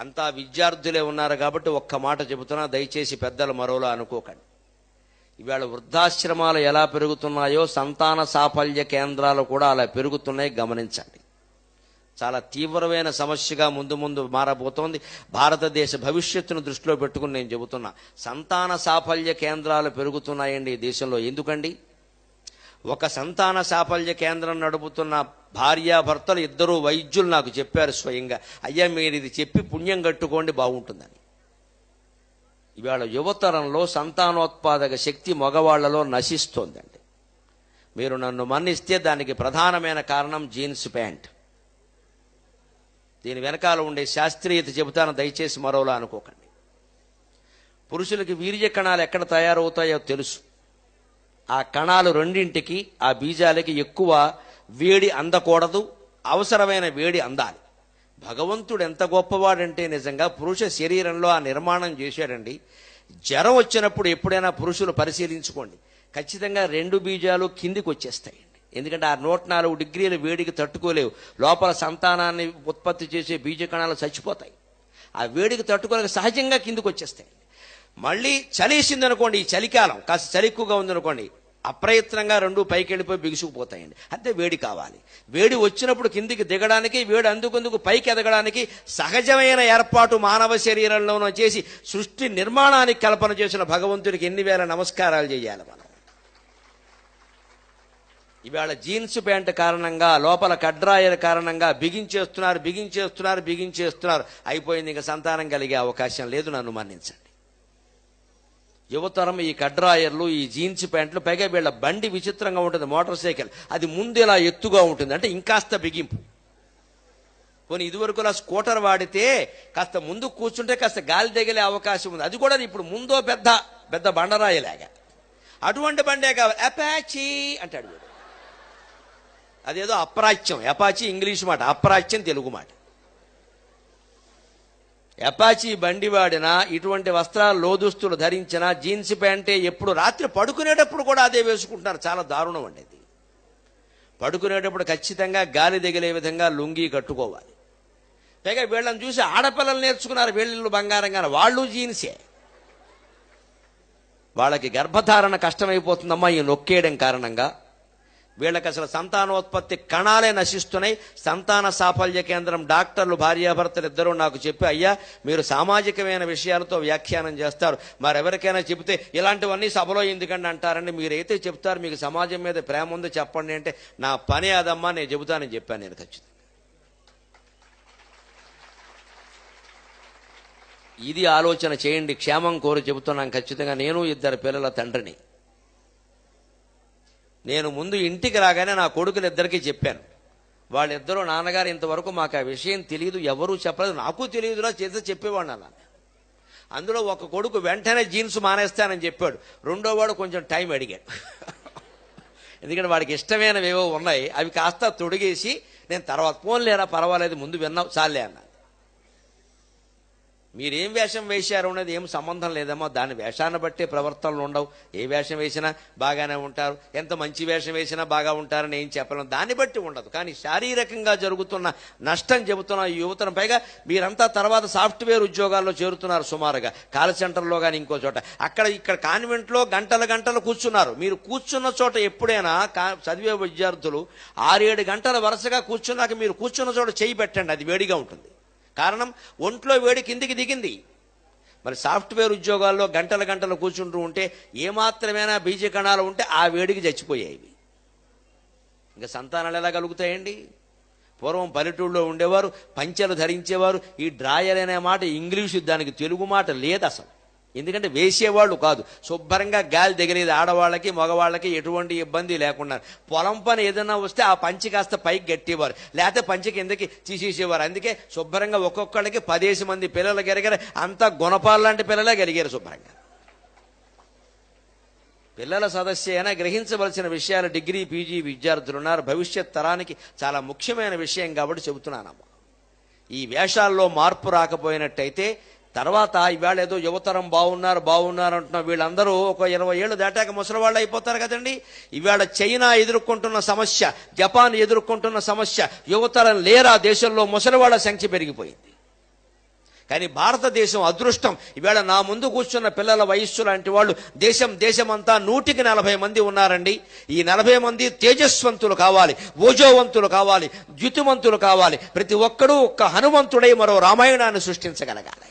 అంతా విద్యార్థులే ఉన్నారు కాబట్టి ఒక్క మాట చెబుతున్నా, దయచేసి పెద్దలు మరోలా అనుకోకండి. ఇవాళ వృద్ధాశ్రమాలు ఎలా పెరుగుతున్నాయో సంతాన సాఫల్య కేంద్రాలు కూడా అలా పెరుగుతున్నాయి, గమనించండి. చాలా తీవ్రమైన సమస్యగా ముందు ముందు మారబోతోంది. భారతదేశ భవిష్యత్తును దృష్టిలో పెట్టుకుని నేను చెబుతున్నా, సంతాన సాఫల్య కేంద్రాలు పెరుగుతున్నాయండి ఈ దేశంలో. ఎందుకండి? ఒక సంతాన సాఫల్య కేంద్రం నడుపుతున్న భార్యాభర్తలు ఇద్దరు వైద్యులు నాకు చెప్పారు స్వయంగా, అయ్యా మీరు ఇది చెప్పి పుణ్యం కట్టుకోండి బాగుంటుందని. ఇవాళ యువతరంలో సంతానోత్పాదక శక్తి మగవాళ్లలో నశిస్తోందండి. మీరు నన్ను మన్నిస్తే దానికి ప్రధానమైన కారణం జీన్స్ ప్యాంట్. దీని వెనకాల ఉండే శాస్త్రీయత చెబుతాను, దయచేసి మరోలా అనుకోకండి. పురుషులకి వీర్య కణాలు ఎక్కడ తయారవుతాయో తెలుసు. ఆ కణాలు రెండింటికి, ఆ బీజాలకి ఎక్కువ వేడి అందకూడదు, అవసరమైన వేడి అందాలి. భగవంతుడు ఎంత గొప్పవాడంటే నిజంగా పురుష శరీరంలో ఆ నిర్మాణం చేశాడండి. జ్వరం వచ్చినప్పుడు ఎప్పుడైనా పురుషులు పరిశీలించుకోండి, ఖచ్చితంగా 2 బీజాలు కిందికి వచ్చేస్తాయండి. ఎందుకంటే ఆ 104 డిగ్రీల వేడికి తట్టుకోలేవు. లోపల సంతానాన్ని ఉత్పత్తి చేసే బీజ కణాలు చచ్చిపోతాయి. ఆ వేడికి తట్టుకోలేక సహజంగా కిందికి వచ్చేస్తాయండి. మళ్ళీ చలేసింది అనుకోండి, ఈ చలికాలం కాస్త చలి ఎక్కువగా ఉందనుకోండి, అప్రయత్నంగా 2 పైకి వెళ్ళిపోయి బిగుసుకుపోతాయండి. అంతే వేడి కావాలి. వేడి వచ్చినప్పుడు కిందికి దిగడానికి, వేడి అందుకుందుకు పైకి ఎదగడానికి సహజమైన ఏర్పాటు మానవ శరీరంలోనూ చేసి సృష్టి నిర్మాణానికి కల్పన చేసిన భగవంతుడికి ఎన్ని వేల నమస్కారాలు చేయాలి మనం. ఇవాళ జీన్స్ ప్యాంట్ కారణంగా, లోపల కడ్రాయర్ కారణంగా బిగించేస్తున్నారు. అయిపోయింది, ఇంకా సంతానం కలిగే అవకాశం లేదు. నన్ను మన్నించండి. యువతరం ఈ కడ్రాయర్లు, ఈ జీన్స్ ప్యాంట్లు, పైగా వీళ్ళ బండి విచిత్రంగా ఉంటుంది, మోటార్ సైకిల్. అది ముందు ఇలా ఎత్తుగా ఉంటుంది, అంటే ఇంకాస్త బిగింపు. పోనీ ఇదివరకులా స్కూటర్ వాడితే కాస్త ముందు కూర్చుంటే కాస్త గాలి తగిలే అవకాశం ఉంది. అది కూడా ఇప్పుడు ముందో పెద్ద పెద్ద బండరాయిలాగా. అటువంటి బండే కావాలి. అపాచీ అంటాడు వీడు. అదేదో అప్రాచ్యం. అపాచీ ఇంగ్లీష్ మాట, అప్రాచ్యం తెలుగు మాట. అపాచీ బండి వాడినా, ఇటువంటి వస్త్రాలు లోదుస్తులు ధరించినా, జీన్స్ ప్యాంటే ఎప్పుడు రాత్రి పడుకునేటప్పుడు కూడా అదే వేసుకుంటున్నారు. చాలా దారుణం అండి ఇది. పడుకునేటప్పుడు ఖచ్చితంగా గాలి తగిలే విధంగా లుంగీ కట్టుకోవాలి. పైగా వీళ్ళని చూసి ఆడపిల్లలు నేర్చుకున్నారు, వీళ్ళు బంగారంగా, వాళ్ళు జీన్సే. వాళ్ళకి గర్భధారణ కష్టమైపోతుందమ్మా ఈ నొక్కేయడం కారణంగా. వీళ్ళకి అసలు సంతానోత్పత్తి కణాలే నశిస్తున్నాయి. సంతాన సాఫల్య కేంద్రం డాక్టర్లు భార్యాభర్తలు ఇద్దరూ నాకు చెప్పి, అయ్యా మీరు సామాజికమైన విషయాలతో వ్యాఖ్యానం చేస్తారు, మరెవరికైనా చెబితే ఇలాంటివన్నీ సభలో ఎందుకండి అంటారండి, మీరైతే చెప్తారు మీకు సమాజం మీద ప్రేమ ఉంది చెప్పండి అంటే, నా పని అదమ్మా, నేను చెబుతానని చెప్పాను నేను ఖచ్చితంగా. ఇది ఆలోచన చేయండి. క్షేమం కోరి చెబుతున్నాను ఖచ్చితంగా. నేను 2 పిల్లల తండ్రిని. నేను ముందు ఇంటికి రాగానే నా కొడుకులిద్దరికీ చెప్పాను. వాళ్ళిద్దరూ, నాన్నగారు ఇంతవరకు మాకు ఆ విషయం తెలియదు, ఎవరూ చెప్పలేదు, నాకు తెలియదురా చేస్తే చెప్పేవాడు అన్నాను. అందులో ఒక కొడుకు వెంటనే జీన్స్ మానేస్తానని చెప్పాడు. రెండో వాడు కొంచెం టైం అడిగాడు. ఎందుకంటే వాడికి ఇష్టమైనవేవో ఉన్నాయి, అవి కాస్త తొడిగేసి నేను తర్వాత పోన్లేరా పర్వాలేదు ముందు విన్నావు చాలే అన్నాను. మీరేం వేషం వేశారు అనేది ఏం సంబంధం లేదమ్మా, దాని వేషాన్ని బట్టే ప్రవర్తనలు ఉండవు. ఏ వేషం వేసినా బాగానే ఉంటారు, ఎంత మంచి వేషం వేసినా బాగా ఉంటారని ఏం చెప్పలేం, దాన్ని బట్టి ఉండదు. కానీ శారీరకంగా జరుగుతున్న నష్టం చెబుతున్న ఈ యువతను. పైగా మీరంతా తర్వాత సాఫ్ట్వేర్ ఉద్యోగాల్లో చేరుతున్నారు సుమారుగా, కాల్ సెంటర్లో కానీ ఇంకో చోట. ఇక్కడ కాన్వెంట్లో గంటలు కూర్చున్నారు. మీరు కూర్చున్న చోట ఎప్పుడైనా చదివే విద్యార్థులు 6-7 గంటల వరుసగా కూర్చున్నాక మీరు కూర్చున్న చోట చేయి పెట్టండి, అది వేడిగా ఉంటుంది. కారణం ఒంట్లో వేడి కిందికి దిగింది. మరి సాఫ్ట్వేర్ ఉద్యోగాల్లో గంటలు కూర్చుంటూ ఉంటే ఏమాత్రమైనా బీజ కణాలు ఉంటే ఆ వేడికి చచ్చిపోయాయి. ఇంకా సంతానాలు ఎలా కలుగుతాయండి? పూర్వం పల్లెటూళ్ళలో ఉండేవారు, పంచెలు ధరించేవారు. ఈ డ్రాయర్ అనే మాట ఇంగ్లీషు, దానికి తెలుగు మాట లేదు అసలు. ఎందుకంటే వేసేవాళ్ళు కాదు, శుభ్రంగా గాలి దిగలేదు. ఆడవాళ్ళకి మగవాళ్ళకి ఎటువంటి ఇబ్బంది లేకుండా పొలం పని ఏదైనా వస్తే ఆ పంచి కాస్త పైకి గట్టేవారు, లేకపోతే పంచి కిందకి తీసేసేవారు. అందుకే శుభ్రంగా ఒక్కొక్కళ్ళకి 10 మంది పిల్లలు కలిగారు. అంతా గుణపాలు లాంటి పిల్లలే కలిగారు శుభ్రంగా. పిల్లల సదస్సు అయినా గ్రహించవలసిన విషయాలు డిగ్రీ పీజీ విద్యార్థులు ఉన్నారు. భవిష్యత్ తరానికి చాలా ముఖ్యమైన విషయం కాబట్టి చెబుతున్నానమ్మా. ఈ వేషాల్లో మార్పు రాకపోయినట్టయితే తర్వాత ఇవాళ ఏదో యువతరం బాగున్నారు అంటున్నా, వీళ్ళందరూ ఒక 20 ఏళ్ళు దాటాక ముసలివాళ్ళు అయిపోతారు కదండి. ఇవాళ చైనా ఎదుర్కొంటున్న సమస్య, జపాన్ ఎదుర్కొంటున్న సమస్య, యువతరం లేరా దేశంలో ముసలివాళ్ల సంఖ్య పెరిగిపోయింది. కానీ భారతదేశం అదృష్టం, ఈవేళ నా ముందు కూర్చున్న పిల్లల వయస్సు లాంటి వాళ్ళు దేశమంతా 140 మంది ఉన్నారండి. ఈ 40 మంది తేజస్వంతులు కావాలి, ఓజోవంతులు కావాలి, ద్యుతిమంతులు కావాలి. ప్రతి ఒక్కడూ ఒక్క హనుమంతుడై మరో రామాయణాన్ని సృష్టించగలగాలి.